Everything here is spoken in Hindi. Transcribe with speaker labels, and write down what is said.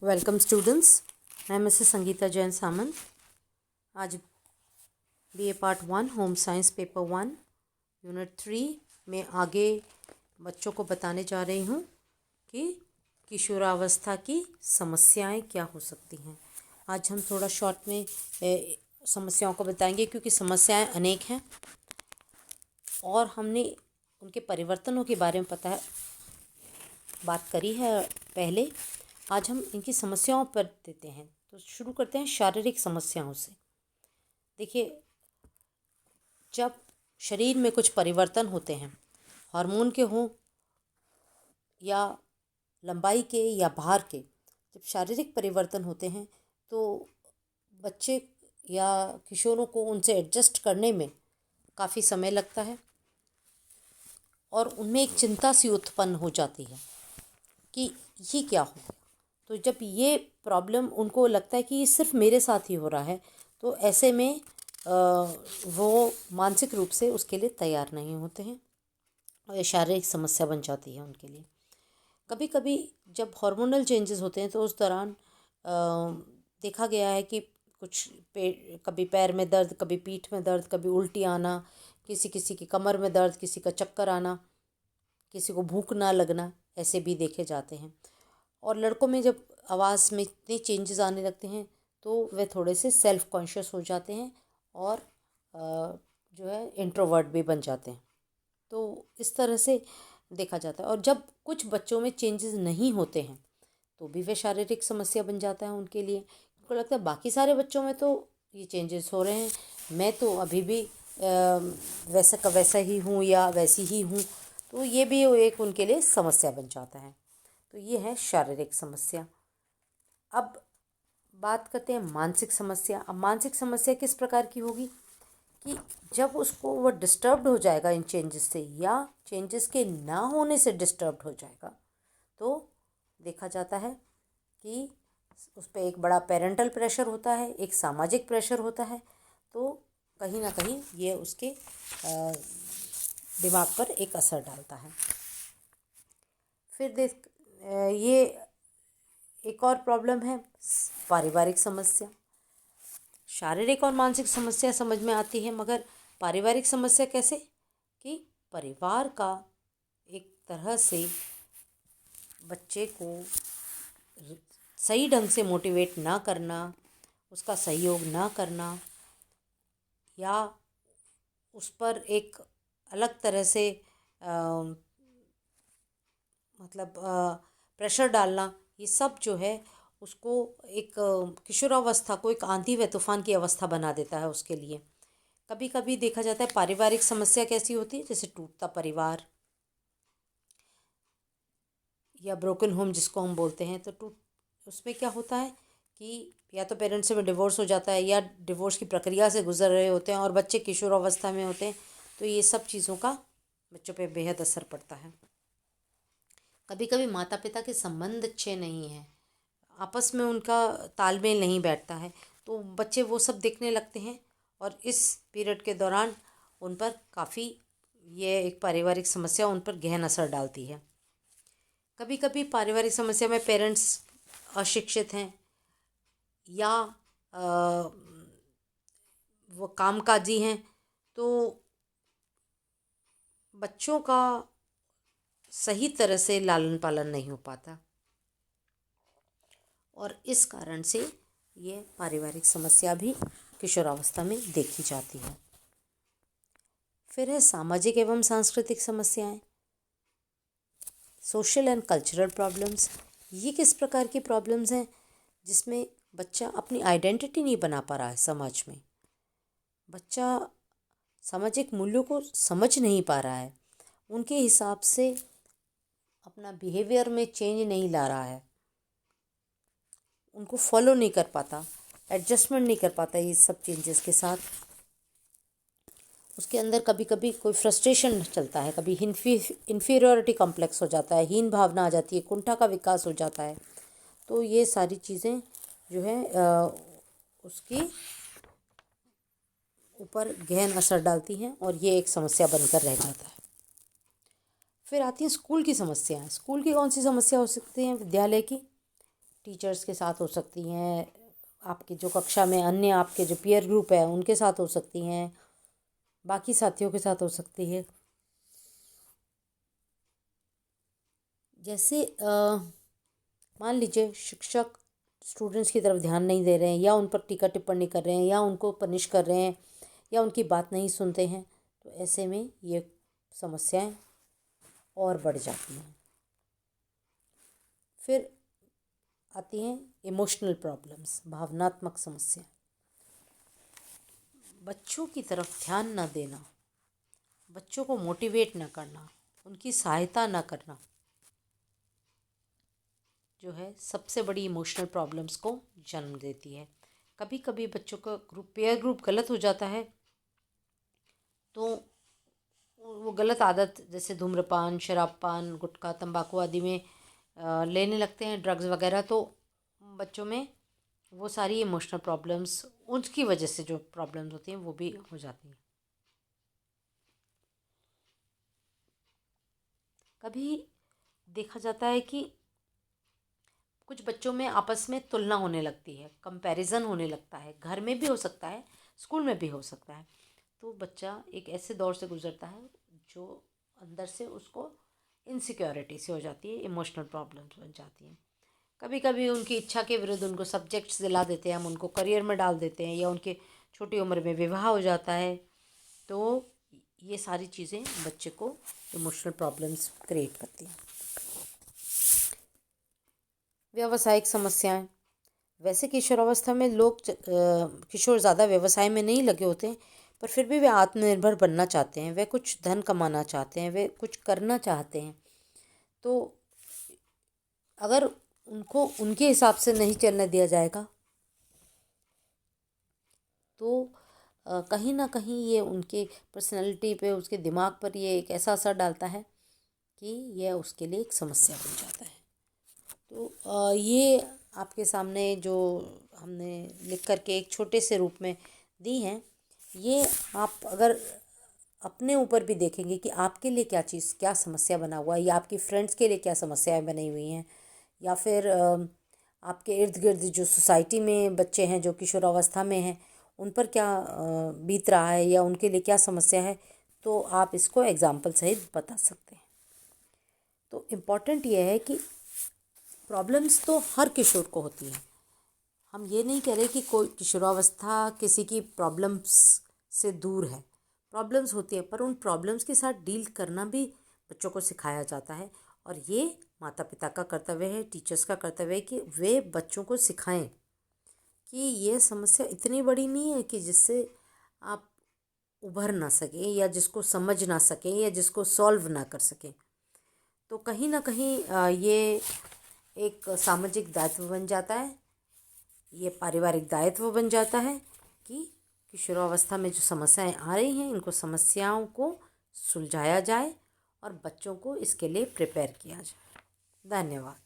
Speaker 1: वेलकम स्टूडेंट्स, मैं मिसेस संगीता जैन सामंत। आज BA part 1 home science paper 1 unit 3 में आगे बच्चों को बताने जा रही हूँ कि किशोरावस्था की समस्याएं क्या हो सकती हैं। आज हम थोड़ा शॉर्ट में समस्याओं को बताएंगे क्योंकि समस्याएं अनेक हैं और हमने उनके परिवर्तनों के बारे में बात करी है पहले। आज हम इनकी समस्याओं पर देते हैं। तो शुरू करते हैं शारीरिक समस्याओं से। देखिए, जब शरीर में कुछ परिवर्तन होते हैं, हार्मोन के हों या लंबाई के या भार के, जब शारीरिक परिवर्तन होते हैं तो बच्चे या किशोरों को उनसे एडजस्ट करने में काफ़ी समय लगता है और उनमें एक चिंता सी उत्पन्न हो जाती है कि ये क्या हो गया। तो जब ये प्रॉब्लम उनको लगता है कि ये सिर्फ मेरे साथ ही हो रहा है, तो ऐसे में वो मानसिक रूप से उसके लिए तैयार नहीं होते हैं और ये शारीरिक समस्या बन जाती है उनके लिए। कभी कभी जब हार्मोनल चेंजेस होते हैं तो उस दौरान देखा गया है कि कभी पैर में दर्द, कभी पीठ में दर्द, कभी उल्टी आना, किसी किसी की कमर में दर्द, किसी का चक्कर आना, किसी को भूख ना लगना, ऐसे भी देखे जाते हैं। और लड़कों में जब आवाज़ में इतने चेंजेस आने लगते हैं तो वे थोड़े से सेल्फ कॉन्शियस हो जाते हैं और जो है इंट्रोवर्ट भी बन जाते हैं। तो इस तरह से देखा जाता है। और जब कुछ बच्चों में चेंजेस नहीं होते हैं तो भी वे शारीरिक समस्या बन जाता है उनके लिए। उनको लगता है बाकी सारे बच्चों में तो ये चेंजेस हो रहे हैं, मैं तो अभी भी वैसा का वैसा ही हूँ या वैसी ही हूँ। तो ये भी एक उनके लिए समस्या बन जाता है। तो ये है शारीरिक समस्या। अब बात करते हैं मानसिक समस्या। अब मानसिक समस्या किस प्रकार की होगी कि जब उसको वो डिस्टर्ब्ड हो जाएगा इन चेंजेस से या चेंजेस के ना होने से डिस्टर्ब्ड हो जाएगा, तो देखा जाता है कि उस पर एक बड़ा पेरेंटल प्रेशर होता है, एक सामाजिक प्रेशर होता है। तो कहीं ना कहीं ये उसके दिमाग पर एक असर डालता है। फिर ये एक और प्रॉब्लम है पारिवारिक समस्या। शारीरिक और मानसिक समस्या समझ में आती है, मगर पारिवारिक समस्या कैसे कि परिवार का एक तरह से बच्चे को सही ढंग से मोटिवेट ना करना, उसका सहयोग ना करना या उस पर एक अलग तरह से प्रेशर डालना, ये सब जो है उसको एक किशोरावस्था को एक आंधी व तूफान की अवस्था बना देता है उसके लिए। कभी कभी देखा जाता है पारिवारिक समस्या कैसी होती है, जैसे टूटता परिवार या ब्रोकन होम जिसको हम बोलते हैं। तो उसमें क्या होता है कि या तो पेरेंट्स में डिवोर्स हो जाता है या डिवोर्स की प्रक्रिया से गुजर रहे होते हैं और बच्चे किशोरावस्था में होते हैं। तो ये सब चीज़ों का बच्चों पे बेहद असर पड़ता है। कभी कभी माता पिता के संबंध अच्छे नहीं हैं, आपस में उनका तालमेल नहीं बैठता है, तो बच्चे वो सब देखने लगते हैं और इस पीरियड के दौरान उन पर काफ़ी ये एक पारिवारिक समस्या उन पर गहन असर डालती है। कभी कभी पारिवारिक समस्या में पेरेंट्स अशिक्षित हैं या वो कामकाजी हैं, तो बच्चों का सही तरह से लालन पालन नहीं हो पाता और इस कारण से ये पारिवारिक समस्या भी किशोरावस्था में देखी जाती है। फिर है सामाजिक एवं सांस्कृतिक समस्याएं, सोशल एंड कल्चरल प्रॉब्लम्स। ये किस प्रकार की प्रॉब्लम्स हैं जिसमें बच्चा अपनी आइडेंटिटी नहीं बना पा रहा है समाज में, बच्चा सामाजिक मूल्यों को समझ नहीं पा रहा है, उनके हिसाब से अपना बिहेवियर में चेंज नहीं ला रहा है, उनको फॉलो नहीं कर पाता, एडजस्टमेंट नहीं कर पाता ये सब चेंजेस के साथ। उसके अंदर कभी कभी कोई फ्रस्ट्रेशन चलता है, कभी इन्फीरियोरिटी कॉम्प्लेक्स हो जाता है, हीन भावना आ जाती है, कुंठा का विकास हो जाता है। तो ये सारी चीज़ें जो है उसकी ऊपर गहन असर डालती हैं और ये एक समस्या बनकर रह जाता है। फिर आती है स्कूल की समस्याएं। स्कूल की कौन सी समस्या हो सकती है विद्यालय की टीचर्स के साथ हो सकती हैं, आपके जो कक्षा में अन्य आपके जो पीयर ग्रुप है उनके साथ हो सकती हैं, बाकी साथियों के साथ हो सकती है। जैसे मान लीजिए शिक्षक स्टूडेंट्स की तरफ ध्यान नहीं दे रहे हैं, या उन पर टीका टिप्पणी कर रहे हैं, या उनको पनिश कर रहे हैं, या उनकी बात नहीं सुनते हैं, तो ऐसे में ये समस्याएं और बढ़ जाती हैं। फिर आती हैं इमोशनल प्रॉब्लम्स, भावनात्मक समस्या। बच्चों की तरफ ध्यान न देना, बच्चों को मोटिवेट न करना, उनकी सहायता न करना, जो है सबसे बड़ी इमोशनल प्रॉब्लम्स को जन्म देती है। कभी कभी बच्चों का पेयर ग्रुप गलत हो जाता है, तो वो गलत आदत जैसे धूम्रपान, शराबपान, गुटखा, तंबाकू आदि में लेने लगते हैं, ड्रग्स वगैरह। तो बच्चों में वो सारी इमोशनल प्रॉब्लम्स, उसकी वजह से जो प्रॉब्लम्स होती हैं वो भी हो जाती हैं। कभी देखा जाता है कि कुछ बच्चों में आपस में तुलना होने लगती है, कंपैरिजन होने लगता है। घर में भी हो सकता है, स्कूल में भी हो सकता है। तो बच्चा एक ऐसे दौर से गुजरता है जो अंदर से उसको इनसिक्योरिटी से हो जाती है, इमोशनल प्रॉब्लम्स बन जाती हैं। कभी कभी उनकी इच्छा के विरुद्ध उनको सब्जेक्ट्स दिला देते हैं, हम उनको करियर में डाल देते हैं, या उनके छोटी उम्र में विवाह हो जाता है। तो ये सारी चीज़ें बच्चे को इमोशनल प्रॉब्लम्स क्रिएट करती हैं। व्यावसायिक समस्याएं। वैसे किशोरावस्था में लोग किशोर ज़्यादा व्यवसाय में नहीं लगे होते हैं, पर फिर भी वे आत्मनिर्भर बनना चाहते हैं, वे कुछ धन कमाना चाहते हैं, वे कुछ करना चाहते हैं। तो अगर उनको उनके हिसाब से नहीं चलने दिया जाएगा तो कहीं ना कहीं ये उनके पर्सनैलिटी पे, उसके दिमाग पर ये एक ऐसा असर डालता है कि यह उसके लिए एक समस्या बन जाता है। तो ये आपके सामने जो हमने लिख करके एक छोटे से रूप में दी हैं, ये आप अगर अपने ऊपर भी देखेंगे कि आपके लिए क्या चीज़, क्या समस्या बना हुआ है, या आपकी फ्रेंड्स के लिए क्या समस्याएं बनी हुई हैं, या फिर आपके इर्द गिर्द जो सोसाइटी में बच्चे हैं जो किशोरावस्था में हैं उन पर क्या बीत रहा है, या उनके लिए क्या समस्या है, तो आप इसको एग्जाम्पल सहित बता सकते हैं। तो इम्पॉर्टेंट ये है कि प्रॉब्लम्स तो हर किशोर को होती हैं। हम ये नहीं कह रहे कि कोई किशोरावस्था किसी की प्रॉब्लम्स से दूर है। प्रॉब्लम्स होती है, पर उन प्रॉब्लम्स के साथ डील करना भी बच्चों को सिखाया जाता है। और ये माता पिता का कर्तव्य है, टीचर्स का कर्तव्य है कि वे बच्चों को सिखाएं कि ये समस्या इतनी बड़ी नहीं है कि जिससे आप उभर ना सकें, या जिसको समझ ना सकें, या जिसको सॉल्व ना कर सकें। तो कहीं ना कहीं ये एक सामाजिक दायित्व बन जाता है, ये पारिवारिक दायित्व बन जाता है कि किशोरावस्था में जो समस्याएं आ रही हैं, इनको समस्याओं को सुलझाया जाए और बच्चों को इसके लिए प्रिपेयर किया जाए। धन्यवाद।